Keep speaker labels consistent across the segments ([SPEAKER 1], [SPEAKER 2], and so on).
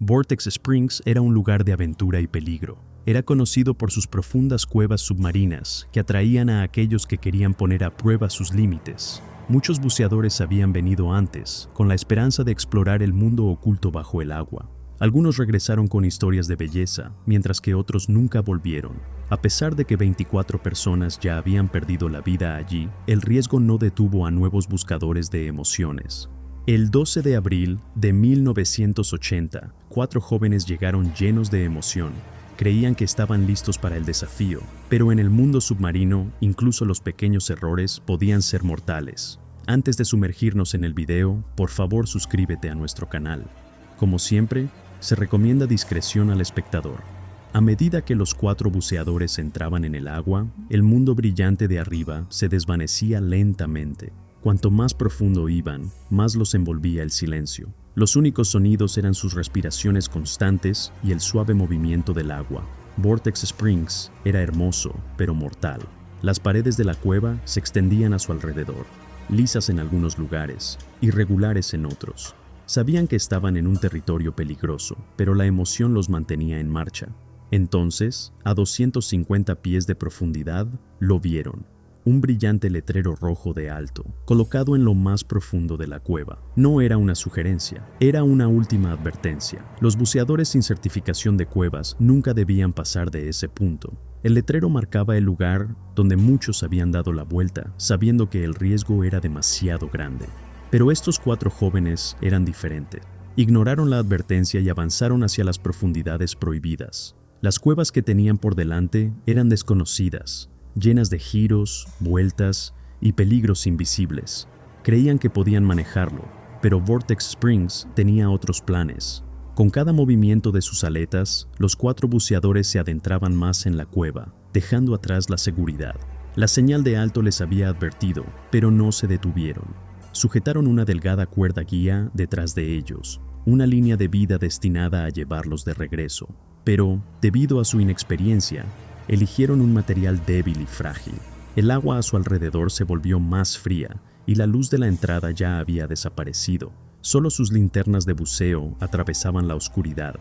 [SPEAKER 1] Vortex Springs era un lugar de aventura y peligro. Era conocido por sus profundas cuevas submarinas que atraían a aquellos que querían poner a prueba sus límites. Muchos buceadores habían venido antes, con la esperanza de explorar el mundo oculto bajo el agua. Algunos regresaron con historias de belleza, mientras que otros nunca volvieron. A pesar de que 24 personas ya habían perdido la vida allí, el riesgo no detuvo a nuevos buscadores de emociones. El 12 de abril de 1980, 4 jóvenes llegaron llenos de emoción. Creían que estaban listos para el desafío, pero en el mundo submarino, incluso los pequeños errores podían ser mortales. Antes de sumergirnos en el video, por favor suscríbete a nuestro canal. Como siempre, se recomienda discreción al espectador. A medida que los 4 buceadores entraban en el agua, el mundo brillante de arriba se desvanecía lentamente. Cuanto más profundo iban, más los envolvía el silencio. Los únicos sonidos eran sus respiraciones constantes y el suave movimiento del agua. Vortex Springs era hermoso, pero mortal. Las paredes de la cueva se extendían a su alrededor, lisas en algunos lugares, irregulares en otros. Sabían que estaban en un territorio peligroso, pero la emoción los mantenía en marcha. Entonces, a 250 pies de profundidad, lo vieron. Un brillante letrero rojo de alto, colocado en lo más profundo de la cueva. No era una sugerencia, era una última advertencia. Los buceadores sin certificación de cuevas nunca debían pasar de ese punto. El letrero marcaba el lugar donde muchos habían dado la vuelta, sabiendo que el riesgo era demasiado grande. Pero estos 4 jóvenes eran diferentes. Ignoraron la advertencia y avanzaron hacia las profundidades prohibidas. Las cuevas que tenían por delante eran desconocidas, llenas de giros, vueltas y peligros invisibles. Creían que podían manejarlo, pero Vortex Springs tenía otros planes. Con cada movimiento de sus aletas, los 4 buceadores se adentraban más en la cueva, dejando atrás la seguridad. La señal de alto les había advertido, pero no se detuvieron. Sujetaron una delgada cuerda guía detrás de ellos, una línea de vida destinada a llevarlos de regreso. Pero, debido a su inexperiencia, eligieron un material débil y frágil. El agua a su alrededor se volvió más fría y la luz de la entrada ya había desaparecido. Solo sus linternas de buceo atravesaban la oscuridad,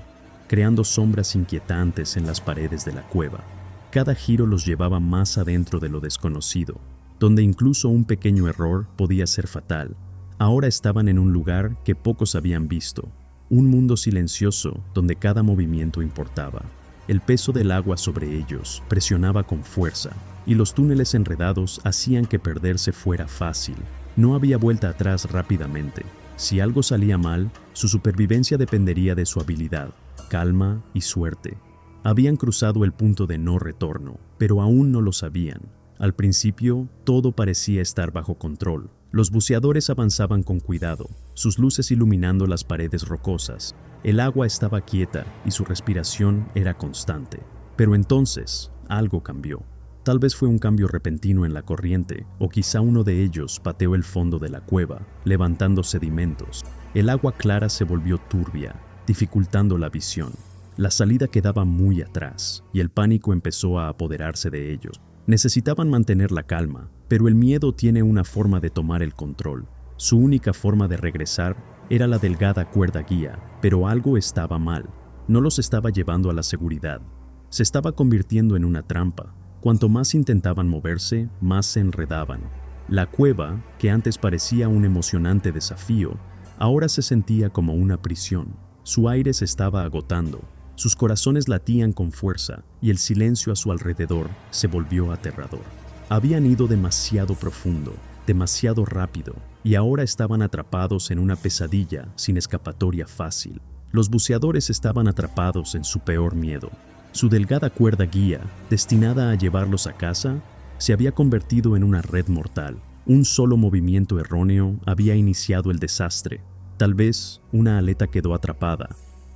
[SPEAKER 1] creando sombras inquietantes en las paredes de la cueva. Cada giro los llevaba más adentro de lo desconocido, donde incluso un pequeño error podía ser fatal. Ahora estaban en un lugar que pocos habían visto, un mundo silencioso donde cada movimiento importaba. El peso del agua sobre ellos presionaba con fuerza, y los túneles enredados hacían que perderse fuera fácil. No había vuelta atrás rápidamente. Si algo salía mal, su supervivencia dependería de su habilidad, calma y suerte. Habían cruzado el punto de no retorno, pero aún no lo sabían. Al principio, todo parecía estar bajo control. Los buceadores avanzaban con cuidado, sus luces iluminando las paredes rocosas. El agua estaba quieta y su respiración era constante. Pero entonces, algo cambió. Tal vez fue un cambio repentino en la corriente, o quizá uno de ellos pateó el fondo de la cueva, levantando sedimentos. El agua clara se volvió turbia, dificultando la visión. La salida quedaba muy atrás, y el pánico empezó a apoderarse de ellos. Necesitaban mantener la calma, pero el miedo tiene una forma de tomar el control. Su única forma de regresar era la delgada cuerda guía, pero algo estaba mal. No los estaba llevando a la seguridad. Se estaba convirtiendo en una trampa. Cuanto más intentaban moverse, más se enredaban. La cueva, que antes parecía un emocionante desafío, ahora se sentía como una prisión. Su aire se estaba agotando. Sus corazones latían con fuerza y el silencio a su alrededor se volvió aterrador. Habían ido demasiado profundo, demasiado rápido, y ahora estaban atrapados en una pesadilla sin escapatoria fácil. Los buceadores estaban atrapados en su peor miedo. Su delgada cuerda guía, destinada a llevarlos a casa, se había convertido en una red mortal. Un solo movimiento erróneo había iniciado el desastre. Tal vez una aleta quedó atrapada,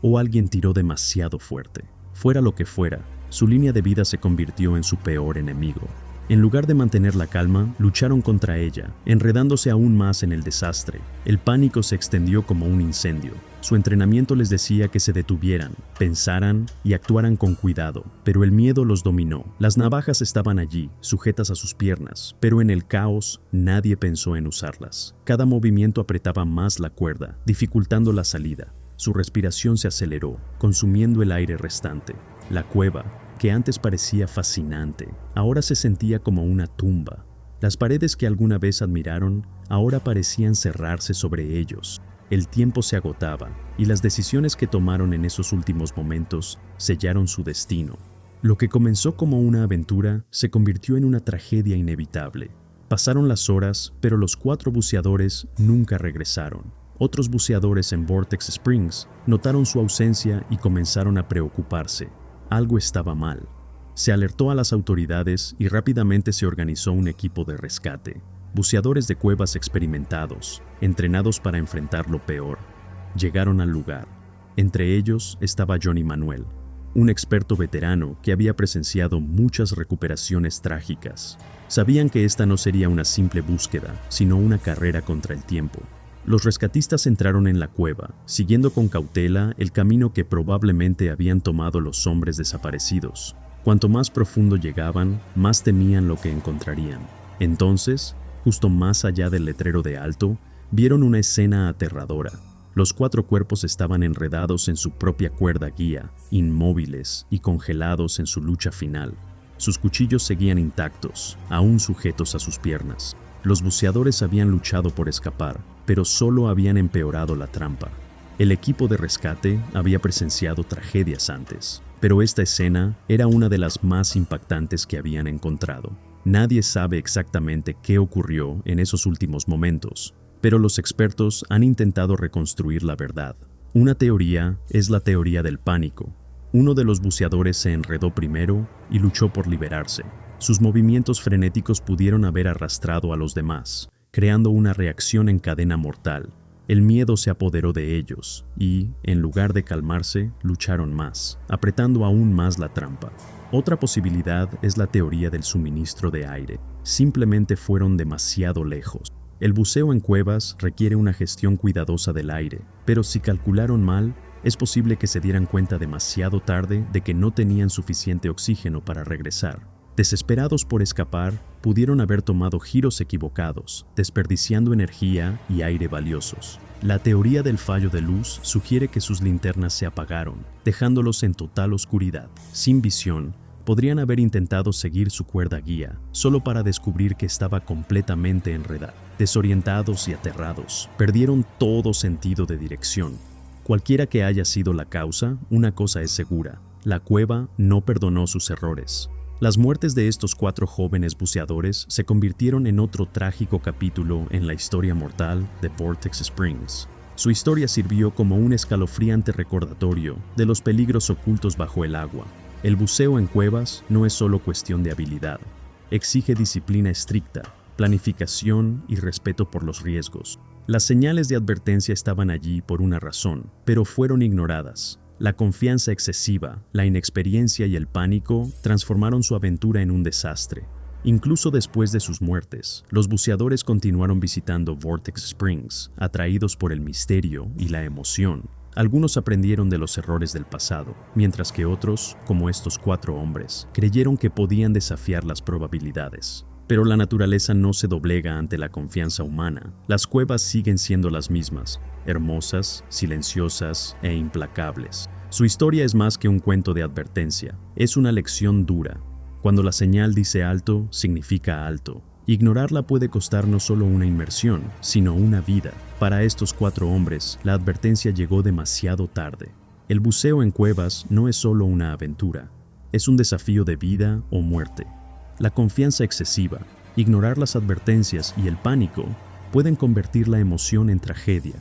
[SPEAKER 1] o alguien tiró demasiado fuerte. Fuera lo que fuera, su línea de vida se convirtió en su peor enemigo. En lugar de mantener la calma, lucharon contra ella, enredándose aún más en el desastre. El pánico se extendió como un incendio. Su entrenamiento les decía que se detuvieran, pensaran y actuaran con cuidado, pero el miedo los dominó. Las navajas estaban allí, sujetas a sus piernas, pero en el caos nadie pensó en usarlas. Cada movimiento apretaba más la cuerda, dificultando la salida. Su respiración se aceleró, consumiendo el aire restante. La cueva, que antes parecía fascinante, ahora se sentía como una tumba. Las paredes que alguna vez admiraron ahora parecían cerrarse sobre ellos. El tiempo se agotaba y las decisiones que tomaron en esos últimos momentos sellaron su destino. Lo que comenzó como una aventura se convirtió en una tragedia inevitable. Pasaron las horas, pero los 4 buceadores nunca regresaron. Otros buceadores en Vortex Springs notaron su ausencia y comenzaron a preocuparse. Algo estaba mal. Se alertó a las autoridades y rápidamente se organizó un equipo de rescate. Buceadores de cuevas experimentados, entrenados para enfrentar lo peor, llegaron al lugar. Entre ellos estaba Johnny Manuel, un experto veterano que había presenciado muchas recuperaciones trágicas. Sabían que esta no sería una simple búsqueda, sino una carrera contra el tiempo. Los rescatistas entraron en la cueva, siguiendo con cautela el camino que probablemente habían tomado los hombres desaparecidos. Cuanto más profundo llegaban, más temían lo que encontrarían. Entonces, justo más allá del letrero de alto, vieron una escena aterradora. Los 4 cuerpos estaban enredados en su propia cuerda guía, inmóviles y congelados en su lucha final. Sus cuchillos seguían intactos, aún sujetos a sus piernas. Los buceadores habían luchado por escapar, pero solo habían empeorado la trampa. El equipo de rescate había presenciado tragedias antes, pero esta escena era una de las más impactantes que habían encontrado. Nadie sabe exactamente qué ocurrió en esos últimos momentos, pero los expertos han intentado reconstruir la verdad. Una teoría es la teoría del pánico. Uno de los buceadores se enredó primero y luchó por liberarse. Sus movimientos frenéticos pudieron haber arrastrado a los demás, creando una reacción en cadena mortal. El miedo se apoderó de ellos y, en lugar de calmarse, lucharon más, apretando aún más la trampa. Otra posibilidad es la teoría del suministro de aire. Simplemente fueron demasiado lejos. El buceo en cuevas requiere una gestión cuidadosa del aire, pero si calcularon mal, es posible que se dieran cuenta demasiado tarde de que no tenían suficiente oxígeno para regresar. Desesperados por escapar, pudieron haber tomado giros equivocados, desperdiciando energía y aire valiosos. La teoría del fallo de luz sugiere que sus linternas se apagaron, dejándolos en total oscuridad. Sin visión, podrían haber intentado seguir su cuerda guía, solo para descubrir que estaba completamente enredada. Desorientados y aterrados, perdieron todo sentido de dirección. Cualquiera que haya sido la causa, una cosa es segura: la cueva no perdonó sus errores. Las muertes de estos 4 jóvenes buceadores se convirtieron en otro trágico capítulo en la historia mortal de Vortex Springs. Su historia sirvió como un escalofriante recordatorio de los peligros ocultos bajo el agua. El buceo en cuevas no es solo cuestión de habilidad. Exige disciplina estricta, planificación y respeto por los riesgos. Las señales de advertencia estaban allí por una razón, pero fueron ignoradas. La confianza excesiva, la inexperiencia y el pánico transformaron su aventura en un desastre. Incluso después de sus muertes, los buceadores continuaron visitando Vortex Springs, atraídos por el misterio y la emoción. Algunos aprendieron de los errores del pasado, mientras que otros, como estos 4 hombres, creyeron que podían desafiar las probabilidades. Pero la naturaleza no se doblega ante la confianza humana. Las cuevas siguen siendo las mismas, hermosas, silenciosas e implacables. Su historia es más que un cuento de advertencia, es una lección dura. Cuando la señal dice alto, significa alto. Ignorarla puede costar no solo una inmersión, sino una vida. Para estos 4 hombres, la advertencia llegó demasiado tarde. El buceo en cuevas no es solo una aventura, es un desafío de vida o muerte. La confianza excesiva, ignorar las advertencias y el pánico pueden convertir la emoción en tragedia.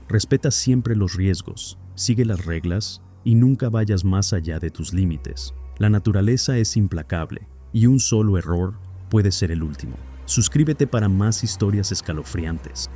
[SPEAKER 1] Respeta siempre los riesgos, sigue las reglas y nunca vayas más allá de tus límites. La naturaleza es implacable y un solo error puede ser el último. Suscríbete para más historias escalofriantes.